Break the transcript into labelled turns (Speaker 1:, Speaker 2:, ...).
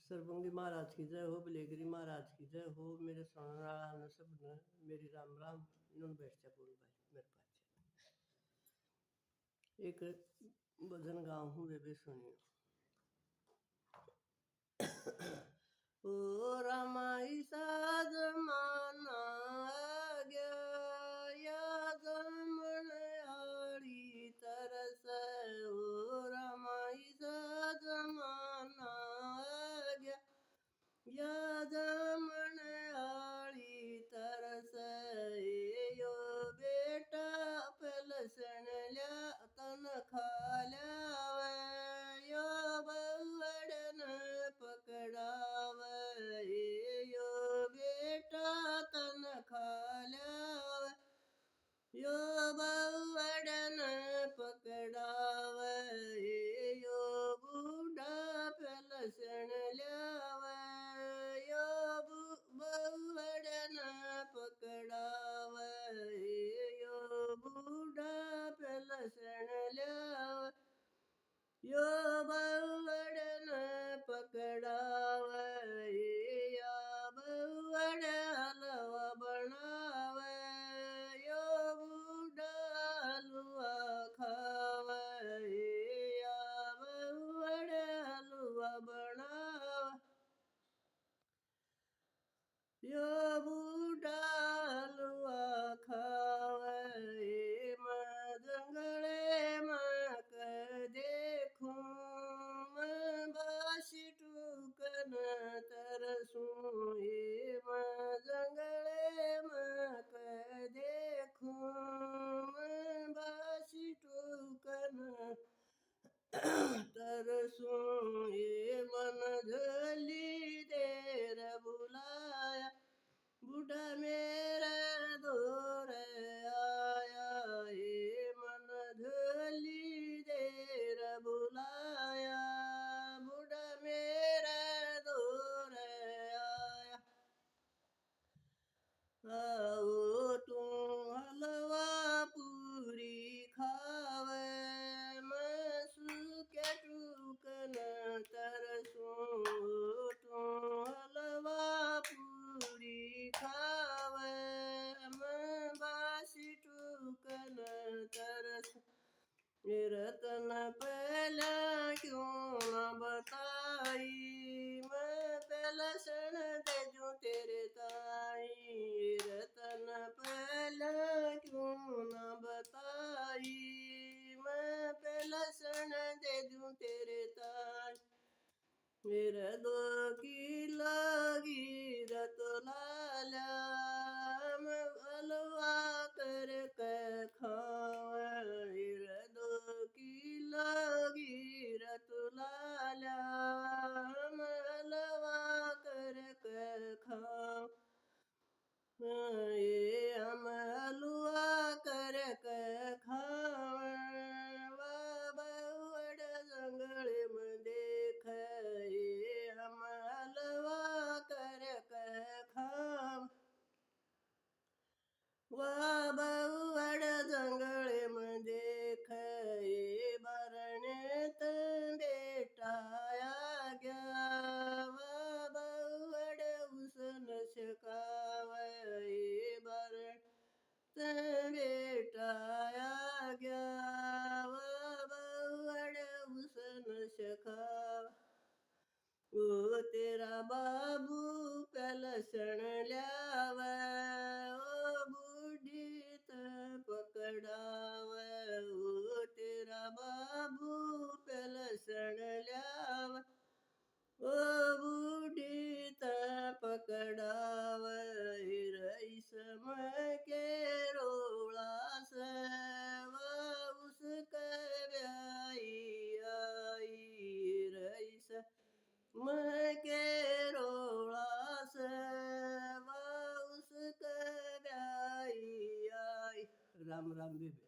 Speaker 1: सरभंगी महाराज की जय हो, बिलेगिरी महाराज की जय हो। मेरे सुनने वाला सब ने मेरी राम राम। इन्होंने बैठ जा बोल भाई मेरे पास एक भजन गाँव हूँ, वे भी सुनियो। ओ रमाई साज माना गया या जमन आड़ी तरस। ओ रमाई साज माना गया या जमन आड़ी तरस। यो बेटा पलसन ल्या तन खाल्या यो बवड़न पकड़ाव। यो बेटा तन खाल्या यो बवड़न पकड़ाव। यो बूढ़ा पलसन ल्याव यो बवड़न पकड़ाव। यो बूढ़ा पलसन ल्याव यो बवड़न पकड़ाव। या बवड़ हलवा बनाव यो बूढ़ा हलवा खाव। या बवड़ हलवा बनाव यो बूढ़ा हलवा खाव। मैं जंगले में देखूं मैं बासी टूकन तरसूं। मैं जंगले में देखूं मैं बासी टूकन तरसूं। ये मन झली देर बुलाया बूढ़ा मेरा दौर आया। ये मन झली देर बुलाया बूढ़ा मेरा दौर आया। आओ तुम हलवा पूरी खावे मैं सूखे टूकन तरसूं। तुम हलवा पूरी खावे मैं बासी टूकन तरसूं। रतन पहला क्यों न बताई मैं पहला सन तेजू तेरे ताई। रतन पहला क्यों न बताई मैं पहला सन तेजू तेरे ताई। मेरे दो की लगी रत लाला मैं हलवा करके खाव। मेरे दो की लगी रत लाला मैं हलवा करके खाव। ये हम हलवा करके खाव बवड़ जंगल में देख। ये हम हलवा करके खाव बवड़ जंगल में देख। ये बरनेत बेटा आ गया बवड़ उसन छकाव। ये बरनेत बेटा आ गया बवड़ उसन छकाव। ओ तेरा बाबू पलसन ल्याव ओ बूढ़ी पकड़ाव। ओ तेरा बाबू पलसन ल्याव ओ बूढ़ी पकड़ाव। रईस में के रोला से उसके ब्याई आई। रईस मैं के रोला से उसके ब्याई आई। राम राम बेबे।